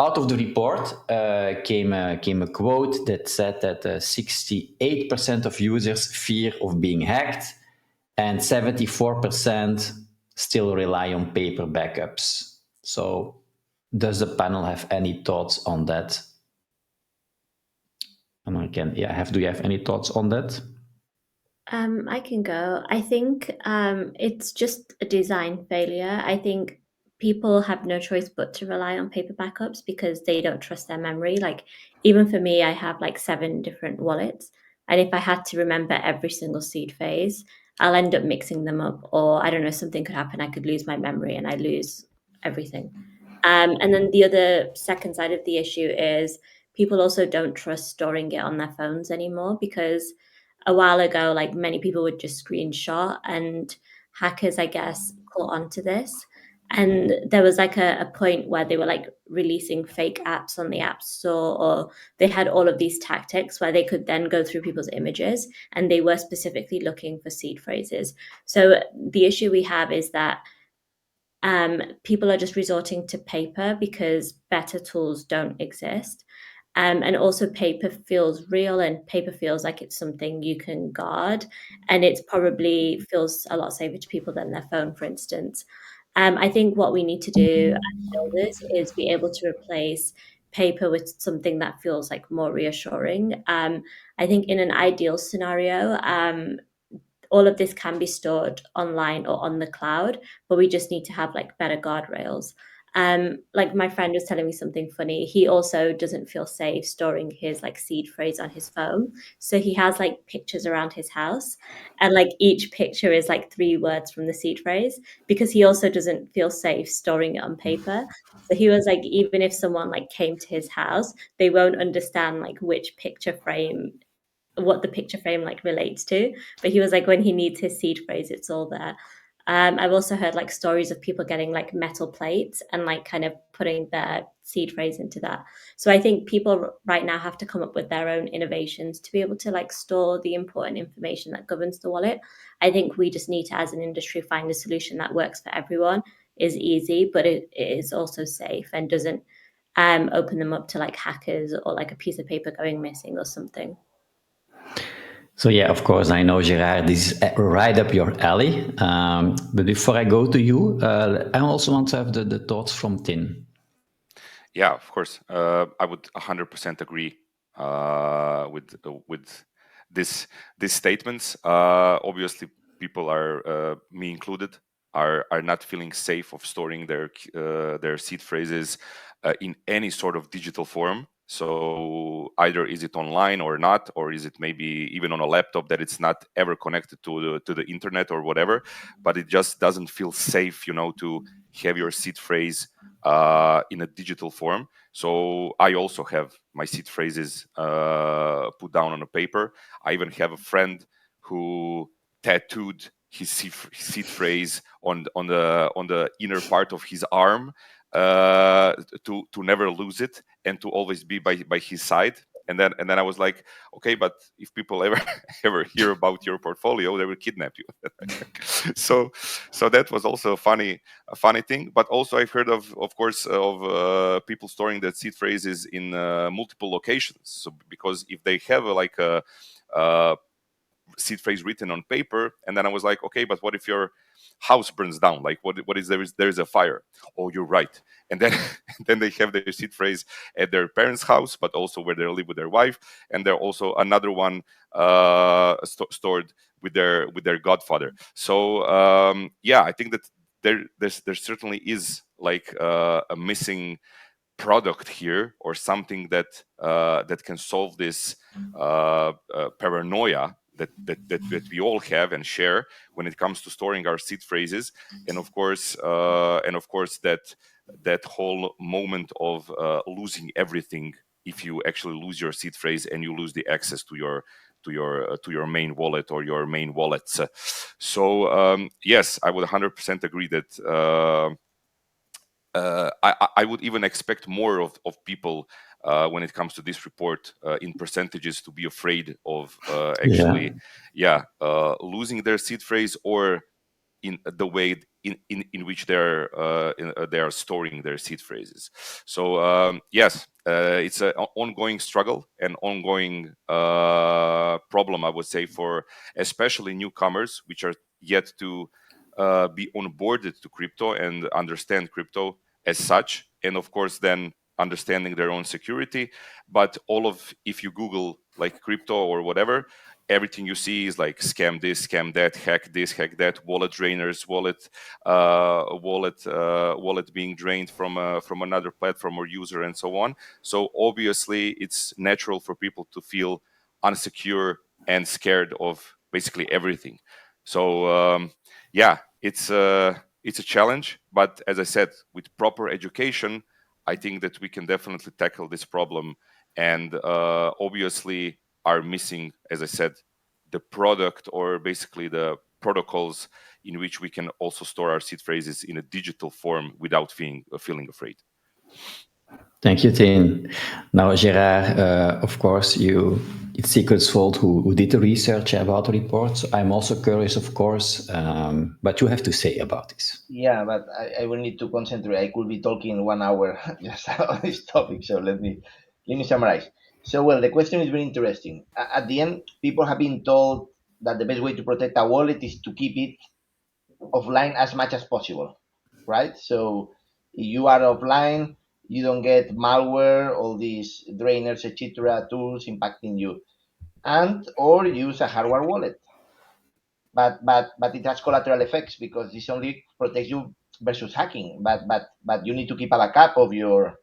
out of the report came a quote that said that 68% of users fear of being hacked, and 74% still rely on paper backups. So, does the panel have any thoughts on that? And do you have any thoughts on that? I can go. I think it's just a design failure. I think people have no choice but to rely on paper backups because they don't trust their memory. Like, even for me, I have like 7 different wallets. And if I had to remember every single seed phase, I'll end up mixing them up. Or I don't know, something could happen. I could lose my memory and I lose everything. And then the other second side of the issue is people also don't trust storing it on their phones anymore because a while ago, like many people would just screenshot, and hackers, I guess, caught on to this. And there was like a point where they were like releasing fake apps on the App Store, or they had all of these tactics where they could then go through people's images and they were specifically looking for seed phrases. So the issue we have is that people are just resorting to paper because better tools don't exist. And also, paper feels real and paper feels like it's something you can guard. And it's probably feels a lot safer to people than their phone, for instance. I think what we need to do as builders is be able to replace paper with something that feels like more reassuring. I think in an ideal scenario, all of this can be stored online or on the cloud, but we just need to have like better guardrails. Like my friend was telling me something funny. He also doesn't feel safe storing his like seed phrase on his phone. So he has like pictures around his house, and like each picture is like 3 words from the seed phrase because he also doesn't feel safe storing it on paper. So he was like, even if someone like came to his house, they won't understand like which picture frame what the picture frame like relates to. But he was like, when he needs his seed phrase, it's all there. I've also heard like stories of people getting like metal plates and like kind of putting their seed phrase into that. So I think people right now have to come up with their own innovations to be able to like store the important information that governs the wallet. I think we just need to, as an industry, find a solution that works for everyone, is easy, but it is also safe and doesn't open them up to like hackers or like a piece of paper going missing or something. So yeah, of course, I know Gerard, this is right up your alley. But before I go to you, I also want to have the thoughts from Tin. Yeah, of course. I would 100% agree with these statements. Obviously, people are, me included, are not feeling safe of storing their seed phrases in any sort of digital form. So either is it online or not, or is it maybe even on a laptop that it's not ever connected to the internet or whatever. But it just doesn't feel safe, to have your seed phrase in a digital form. So I also have my seed phrases put down on a paper. I even have a friend who tattooed his seed phrase on the inner part of his arm to never lose it and to always be by his side. And then I was like, okay, but if people ever hear about your portfolio, they will kidnap you. so that was also a funny thing. But also I've heard of course of people storing their seed phrases in multiple locations. So because if they have like a seed phrase written on paper, and then I was like, okay, but what if your house burns down? Like what is there is a fire? Oh, you're right. And then then they have their seed phrase at their parents' house, but also where they live with their wife, and they're also another one stored with their godfather. So yeah, I think that there certainly is like a missing product here, or something that that can solve this paranoia that we all have and share when it comes to storing our seed phrases. And of course that whole moment of losing everything if you actually lose your seed phrase and you lose the access to your main wallet or your main wallets. So yes, I would 100% agree that I would even expect more of people when it comes to this report in percentages to be afraid of actually losing their seed phrase, or in the way in which they are storing their seed phrases. So yes, it's an ongoing struggle and ongoing problem, I would say, for especially newcomers, which are yet to be onboarded to crypto and understand crypto as such, and of course then understanding their own security. But if you Google like crypto or whatever, everything you see is like scam this, hack that, wallet drainers, wallet being drained from another platform or user, and so on. So obviously it's natural for people to feel unsecure and scared of basically everything. So yeah, it's a challenge, but as I said, with proper education, I think that we can definitely tackle this problem. And obviously are missing, as I said, the product or basically the protocols in which we can also store our seed phrases in a digital form without feeling afraid. Thank you, Tin. Now, Gerard, of course, it's Secrets Vault who did the research about the report. So I'm also curious, of course, but you have to say about this. Yeah, but I will need to concentrate. I could be talking 1 hour just about this topic. So let me summarize. So, well, the question is very interesting. At the end, people have been told that the best way to protect a wallet is to keep it offline as much as possible, right? So if you are offline, you don't get malware, all these drainers, etc., tools impacting you, and or use a hardware wallet. But it has collateral effects because this only protects you versus hacking. But you need to keep a backup of your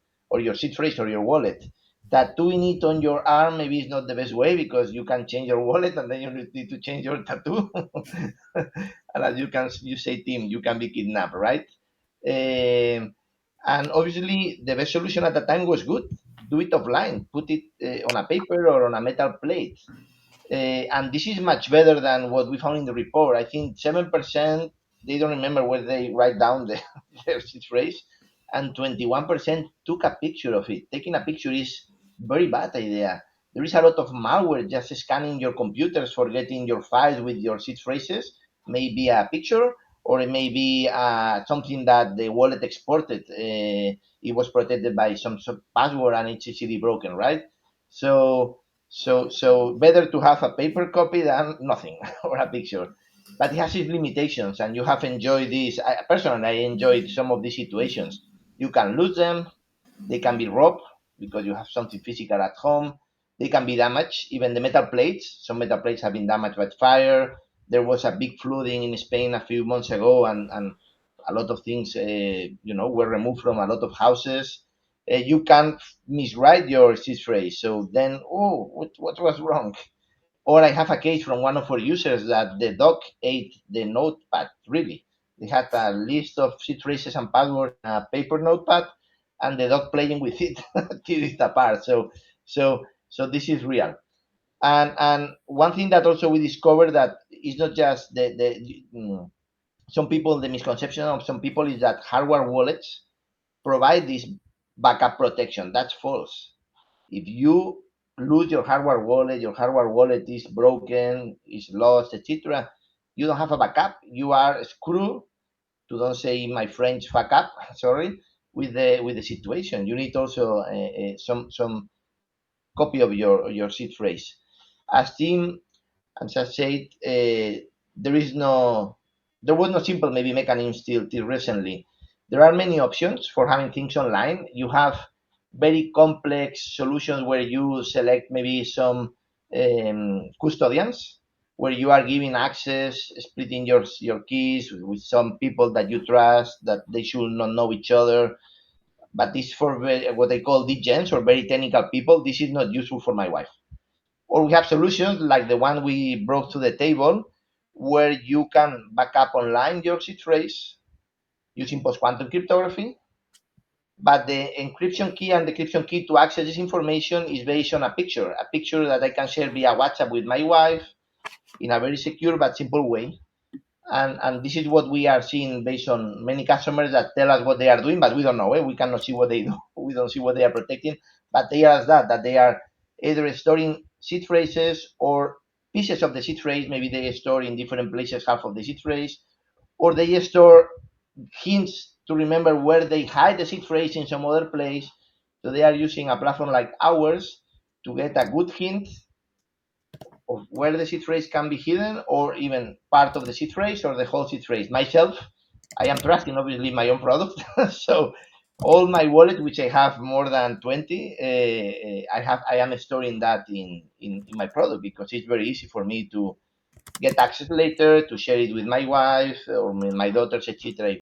seed phrase or your wallet. Tattooing it on your arm maybe is not the best way because you can change your wallet and then you need to change your tattoo. And as you say, Tim, you can be kidnapped, right? And obviously, the best solution at the time was good. Do it offline. Put it on a paper or on a metal plate. And this is much better than what we found in the report. I think 7%, they don't remember where they write down their seed phrase, and 21% took a picture of it. Taking a picture is very bad idea. There is a lot of malware just scanning your computers for getting your files with your seed phrases. Maybe a picture, or it may be something that the wallet exported. It was protected by some password and it's easily broken, right? So better to have a paper copy than nothing or a picture. But it has its limitations, and you have enjoyed this. Personally, I enjoyed some of these situations. You can lose them, they can be robbed because you have something physical at home. They can be damaged, even the metal plates. Some metal plates have been damaged by fire. There was a big flooding in Spain a few months ago, and a lot of things, were removed from a lot of houses. You can miswrite your seed phrase. So then, what was wrong? Or I have a case from one of our users that the dog ate the notepad, really. They had a list of seed phrases and passwords in a paper notepad, and the dog playing with it till it apart. So this is real. And one thing that also we discovered that is not just some people, the misconception of some people is that hardware wallets provide this backup protection. That's false. If you lose your hardware wallet is broken, is lost, etc., you don't have a backup. You are screwed, to don't say my French fuck up, sorry, with the situation. You need also some copy of your seed phrase. As Tim and I said, there was no simple maybe mechanism till recently. There are many options for having things online. You have very complex solutions where you select maybe some custodians, where you are giving access, splitting your keys with some people that you trust, that they should not know each other. But this for what I call degens or very technical people. This is not useful for my wife. Or we have solutions like the one we brought to the table, where you can back up online your seed phrase using post-quantum cryptography, but the encryption key and decryption key to access this information is based on a picture that I can share via WhatsApp with my wife in a very secure but simple way. And this is what we are seeing based on many customers that tell us what they are doing, but we don't know. We cannot see what they do. We don't see what they are protecting, but they ask that they are either storing seed phrases or pieces of the seed phrase. Maybe they store in different places half of the seed phrase, or they store hints to remember where they hide the seed phrase in some other place. So they are using a platform like ours to get a good hint of where the seed phrase can be hidden, or even part of the seed phrase or the whole seed phrase. Myself, I am trusting obviously my own product. So all my wallet, which I have more than 20, I am storing that in my product, because it's very easy for me to get access later, to share it with my wife or my daughters, etc.